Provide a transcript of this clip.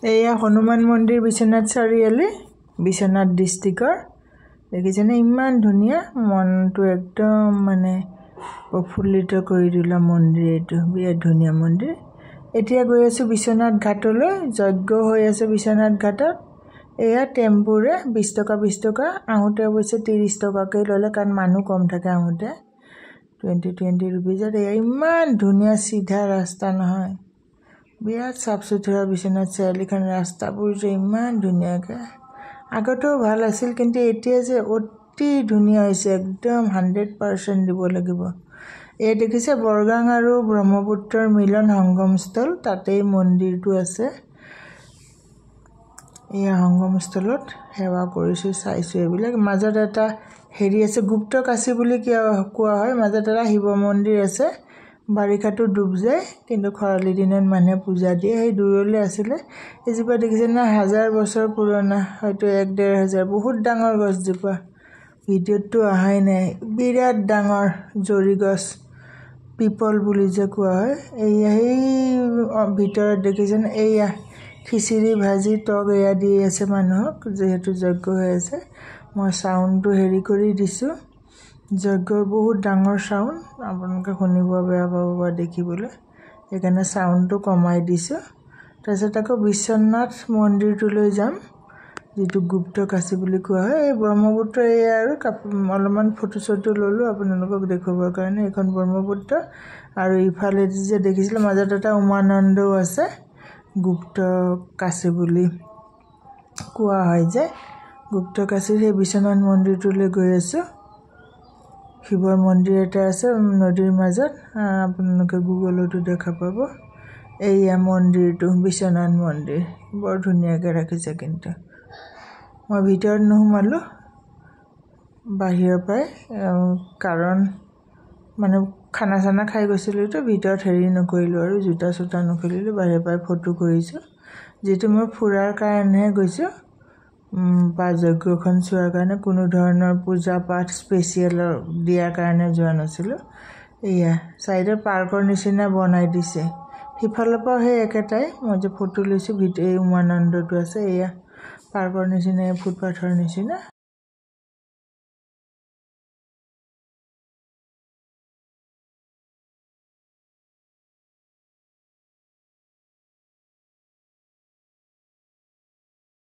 এয়া হনুমান মন্দিৰ বিশ্বনাথ চাৰিআলি বিশ্বনাথ ডিস্ট্ৰিক্টৰ দেখিছেনে ইমান ধুনীয়া মনটো একদম মানে প্ৰফুল্লিত কৰি দিলা মন্দিৰ এইটো বিৰাট ধুনীয়া মন্দিৰ এতিয়া গৈ আছো বিশ্বনাথ ঘাটলৈ যজ্ঞ হৈ আছে বিশ্বনাথ ঘাটত এয়া টেম্পুৰে 20 টকা আহোতে অৱশ্যে 30 টকাকৈ ললে কাৰণ মানুহ কম থাকে আহোতে 20 रुपीजত এয়া ইমান ধুনীয়া সিধা ৰাস্তা নহয় বিৰাট সাফ সুথৰা বিশ্বনাথ চাৰিআলিখন ৰাস্তাবোৰ যে ইমান ধুনীয়াকে আগতেও ভাল আছিল কিন্তু এতিয়া যে অতি ধুনীয়া হৈছে একদম 100% দিব লাগিব এই দেখিছে বৰগাং আৰু ব্ৰহ্মপুত্ৰৰ মিলন সংগমস্থল তাতেই মন্দিৰটো আছে এই সংগমস্থলত সেৱা কৰিছো চাইছো এইবিলাক মাজত এটা হেৰি আছে গুপ্ত কাশী বুলি কোৱা হয় মাজত এটা শিৱ মন্দিৰ আছে বাৰিষাটো ডুব যায় কিন্তু খৰালি দিনত মানুহে পূজা দিয়ে এই দূৰলৈ আছিল এজোপা দেখিছে না হাজাৰ বছৰ পুৰণা হয়তো 1-1.5 বহুত ডাঙৰ গছজোপা ভিডিঅটো আহাই নাই বিৰাট ডাঙৰ জৰি গছ পিপল বুলি যে কোৱা হয় এই ভিতৰত দেখিছেন এইয়া খিচিৰি ভাজি টক এয়া দি আছে মানুহক যেহেতু যজ্ঞ হৈ আছে মই সাউণ্ডটো হেৰি কৰি দিছো যজ্ঞৰ বহুত ডাঙৰ সাউণ্ড আপোনালোকে শুনিব বেয়া পাব বা দেখিবলৈ এখানে সাউণ্ডটো কমাই দিছো তাৰপিছত আকৌ বিশ্বনাথ মন্দিৰটোলৈ যাম যেটো গুপ্ত কাশী বুলি কোৱা হয় এই ব্ৰহ্মপুত্ৰ এয়া আৰু অলপমান ফটো চটো ললো আপোনালোকক দেখুৱাৰ কাৰণে এখন ব্ৰহ্মপুত্ৰ আৰু ইফালে যে দেখিছিল মাজত এটা উমানন্দ আছে গুপ্ত কাশী বুলি কোৱা হয় যে গুপ্ত কাশীৰ এই বিশ্বনাথ মন্দিৰটোলৈ গৈ আছো শিৱৰ মন্দিৰ এটা আছে নদীৰ মাজত আপোনালোকে গুগলতো দেখা পাব এইয়া মন্দিৰটো বিশ্বনাথ মন্দিৰ বৰ ধুনীয়াকৈ ৰাখিছে কিন্তু মই ভিতৰত নোমালো বাহিৰৰ পৰাই কাৰণ মানে খানা চানা খাই গৈছিলো তো ভিতৰত হেৰি নকৰিলো আৰু জুতা সুতা নখলিলো বাহিৰৰ পৰাই ফটো কৰিছো যেটো মই ফুৰাৰ কাৰণে গৈছো বা যজ্ঞখন চোৱাৰ কাৰণে কোনো ধৰণৰ পূজা পাঠ স্পেশাল দিয়াৰ কাৰণে যোৱা নাছিল এয়া সাইডৰ পাৰ্কৰ নিচিনা বনাই দিছে হিফালৰ পৰা হে একেটাই মই যে ফটো লৈছো ভিতৰত উমানন্দটো আছে এয়া পাৰ্কৰ নিচিনা ফুটপাথৰ নিচিনা